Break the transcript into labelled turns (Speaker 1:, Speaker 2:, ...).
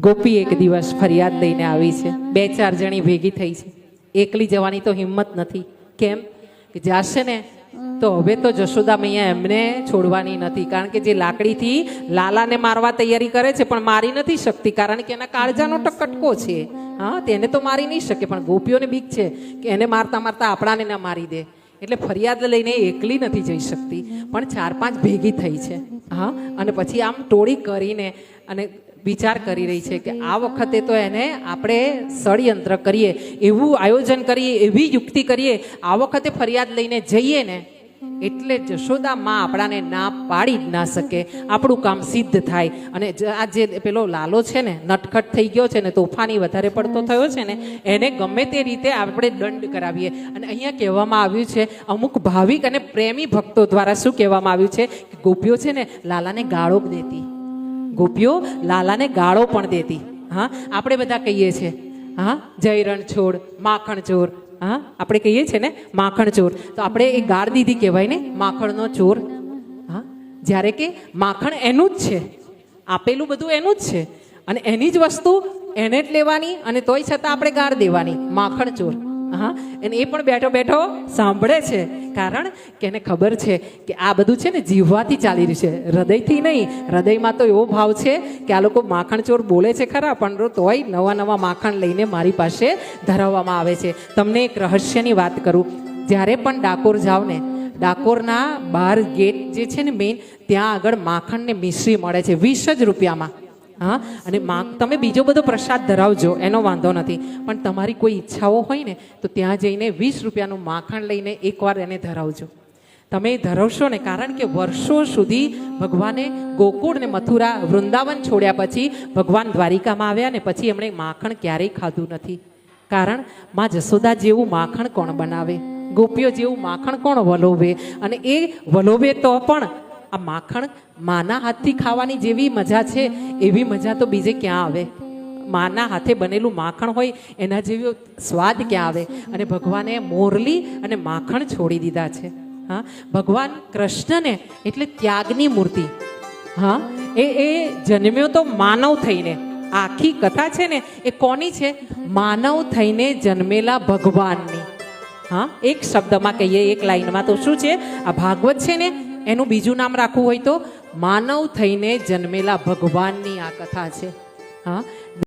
Speaker 1: ગોપી એક દિવસ ફરિયાદ લઈને આવી છે. 2-4 જણી ભેગી થઈ છે. એકલી જવાની તો હિંમત નથી. કેમ કે જાશે ને તો હવે તો જશોદા મૈયા એમને છોડવાની નથી. કારણ કે જે લાકડીથી લાલાને મારવા તૈયારી કરે છે પણ મારી નથી શકતી, કારણ કે એના કાળજાનો કટકો છે. હા, તેને તો મારી નહીં શકે, પણ ગોપીઓને બીક છે કે એને મારતા મારતા આપણાને ના મારી દે. એટલે ફરિયાદ લઈને એકલી નથી જઈ શકતી, પણ 4-5 ભેગી થઈ છે. હા, અને પછી આમ ટોળી કરીને અને વિચાર કરી રહી છે કે આ વખતે તો એને આપણે ષડયંત્ર કરીએ, એવું આયોજન કરીએ, એવી યુક્તિ કરીએ, આ વખતે ફરિયાદ લઈને જઈએ ને એટલે જશોદા માં આપણાને ના પાડી જ ના શકે, આપણું કામ સિદ્ધ થાય. અને આ જે પેલો લાલો છે ને, નટખટ થઈ ગયો છે ને, તોફાની વધારે પડતો થયો છે ને, એને ગમે તે રીતે આપણે દંડ કરાવીએ. અને અહીંયા કહેવામાં આવ્યું છે અમુક ભાવિક અને પ્રેમી ભક્તો દ્વારા, શું કહેવામાં આવ્યું છે કે ગોપીઓ છે ને લાલાને ગાળો દેતી, ગોપીઓ લાલાને ગાળો પણ દેતી. હા, આપણે બધા કહીએ છીએ હા જય રણ છોડ માખણ ચોર. હા, આપણે કહીએ છીએ ને માખણ ચોર, તો આપણે એ ગાળ દીધી કહેવાય ને, માખણનો ચોર. હા, જ્યારે કે માખણ એનું જ છે, આપેલું બધું એનું જ છે અને એની જ વસ્તુ એને જ લેવાની, અને તોય છતાં આપણે ગાળ દેવાની, માખણ ચોર. હા, અને એ પણ બેઠો બેઠો સાંભળે છે, કારણ કે એને ખબર છે કે આ બધું છે ને જીવવાથી ચાલી રહ્યું છે, હૃદયથી નહીં. હૃદયમાં તો એવો ભાવ છે કે આ લોકો માખણ ચોર બોલે છે ખરા, પણ તોય નવા નવા માખણ લઈને મારી પાસે ધરાવવામાં આવે છે. તમને એક રહસ્યની વાત કરું. જ્યારે પણ ડાકોર જાઓ ને, ડાકોરના બહાર ગેટ જે છે ને મેઇન, ત્યાં આગળ માખણ ને મિશ્રી મળે છે 20 જ રૂપિયામાં. હા, અને તમે બીજો બધો પ્રસાદ ધરાવજો, એનો વાંધો નથી, પણ તમારી કોઈ ઈચ્છાઓ હોય ને તો ત્યાં જઈને 20 રૂપિયાનું માખણ લઈને એકવાર એને ધરાવજો. તમે ધરાવશો ને, કારણ કે વર્ષો સુધી ભગવાને ગોકુળ ને મથુરા વૃંદાવન છોડ્યા પછી ભગવાન દ્વારિકામાં આવ્યા ને પછી એમણે માખણ ક્યારેય ખાધું નથી. કારણ માં જશોદા જેવું માખણ કોણ બનાવે, ગોપીઓ જેવું માખણ કોણ વલોવે, અને એ વલોવે તો પણ આ માખણ માના હાથથી ખાવાની જેવી મજા છે એવી મજા તો બીજે ક્યાં આવે. માના હાથે બનેલું માખણ હોય એના જેવો સ્વાદ ક્યાં આવે. અને ભગવાને મોરલી અને માખણ છોડી દીધા છે. હા, ભગવાન કૃષ્ણને એટલે ત્યાગની મૂર્તિ. હા, એ જન્મ્યો તો માનવ થઈને. આખી કથા છે ને એ કોની છે? માનવ થઈને જન્મેલા ભગવાનની. હા, એક શબ્દમાં કહીએ, એક લાઈનમાં તો શું છે, આ ભાગવત છે ને એનું બીજું નામ રાખવું હોય તો માનવ થઈને જન્મેલા ભગવાનની આ કથા છે. હા.